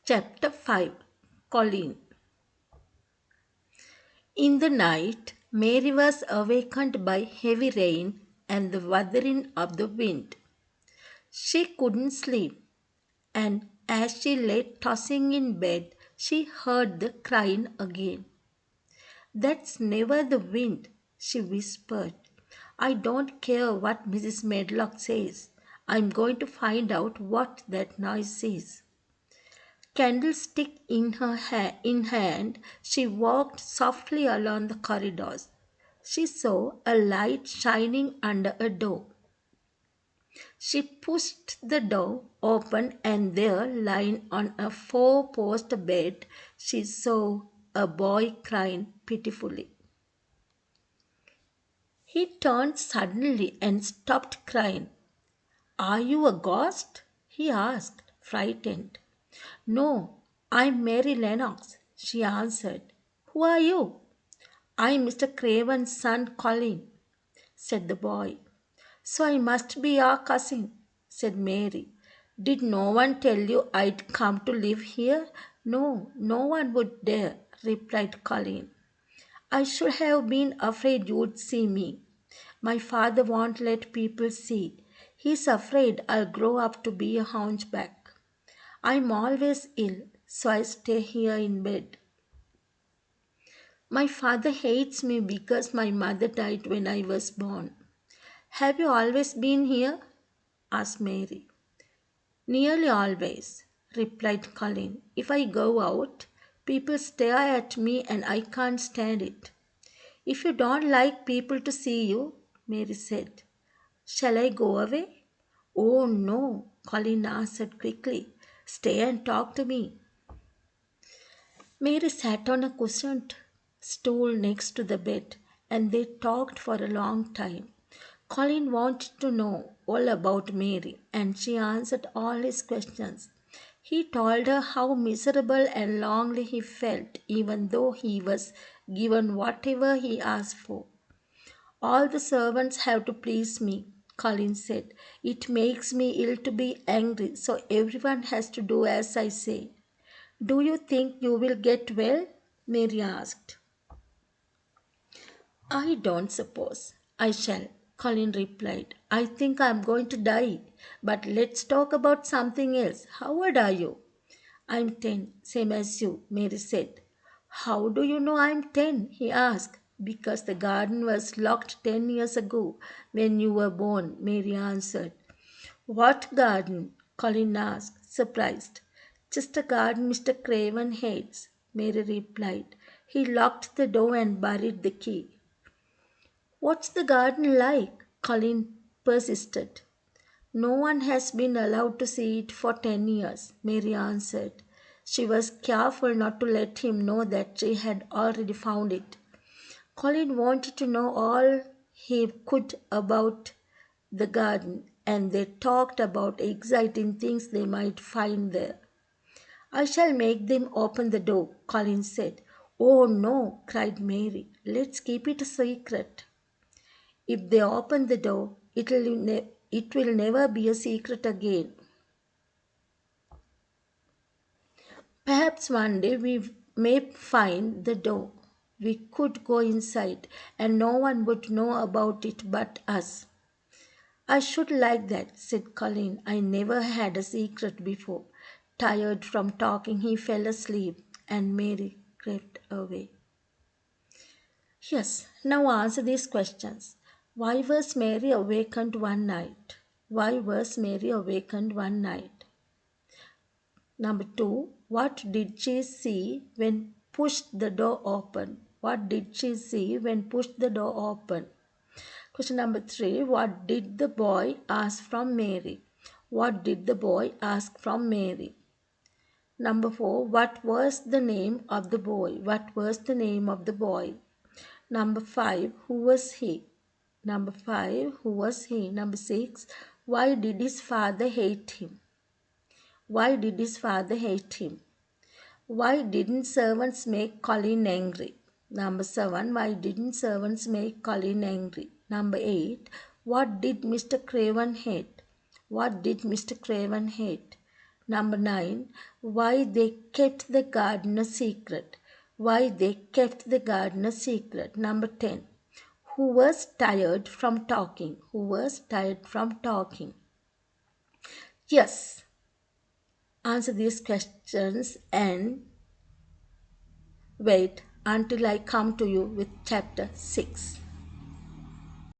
Chapter 5. Colleen. In the night, Mary was awakened by heavy rain and the wuthering of the wind. She couldn't sleep, and as she lay tossing in bed, she heard the crying again. "That's never the wind," she whispered. "I don't care what Mrs. Medlock says. I'm going to find out what that noise is." Candlestick in hand, she walked softly along the corridors. She saw a light shining under a door. She pushed the door open, and there, lying on a four-post bed, she saw a boy crying pitifully. He turned suddenly and stopped crying. "Are you a ghost?" he asked, frightened. "No, I'm Mary Lennox," she answered. "Who are you?" "I'm Mr. Craven's son, Colin," said the boy. "So I must be your cousin," said Mary. "Did no one tell you I'd come to live here?" "No, no one would dare," replied Colin. "I should have been afraid you'd see me. My father won't let people see. He's afraid I'll grow up to be a hunchback. I'm always ill, so I stay here in bed. My father hates me because my mother died when I was born." "Have you always been here?" asked Mary. "Nearly always," replied Colin. "If I go out, people stare at me and I can't stand it." "If you don't like people to see you," Mary said, "shall I go away?" "Oh, no," Colin answered quickly. "Stay and talk to me." Mary sat on a cushioned stool next to the bed, and they talked for a long time. Colin wanted to know all about Mary, and she answered all his questions. He told her how miserable and lonely he felt, even though he was given whatever he asked for. "All the servants have to please me," Colin said. "It makes me ill to be angry, so everyone has to do as I say." "Do you think you will get well?" Mary asked. "I don't suppose I shall," Colin replied. "I think I'm going to die. But let's talk about something else. How old are you?" "I'm 10, same as you," Mary said. "How do you know I'm 10?" he asked. "Because the garden was locked 10 years ago when you were born," Mary answered. "What garden?" Colin asked, surprised. "Just a garden Mr. Craven hates," Mary replied. "He locked the door and buried the key." "What's the garden like?" Colin persisted. "No one has been allowed to see it for 10 years," Mary answered. She was careful not to let him know that she had already found it. Colin wanted to know all he could about the garden, and they talked about exciting things they might find there. "I shall make them open the door," Colin said. "Oh, no," cried Mary. "Let's keep it a secret." "If they open the door, it will never be a secret again." "Perhaps one day we may find the door. We could go inside, and no one would know about it but us." "I should like that," said Colin. "I never had a secret before." Tired from talking, he fell asleep, and Mary crept away. Yes, now answer these questions. Why was Mary awakened one night? Why was Mary awakened one night? Number 2, what did she see when pushed the door open? What did she see when pushed the door open? Question number 3, what did the boy ask from Mary? What did the boy ask from Mary? Number 4, what was the name of the boy? What was the name of the boy? Number 5, who was he? Number 5, who was he? Number 6, why did his father hate him? Why did his father hate him? Why didn't servants make Colin angry? Number 7, why didn't servants make Colin angry? Number 8, what did Mr. Craven hate? What did Mr. Craven hate? Number 9, why they kept the garden a secret. Why they kept the garden a secret. Number 10, who was tired from talking. Who was tired from talking. Yes, answer these questions and wait until I come to you with chapter 6.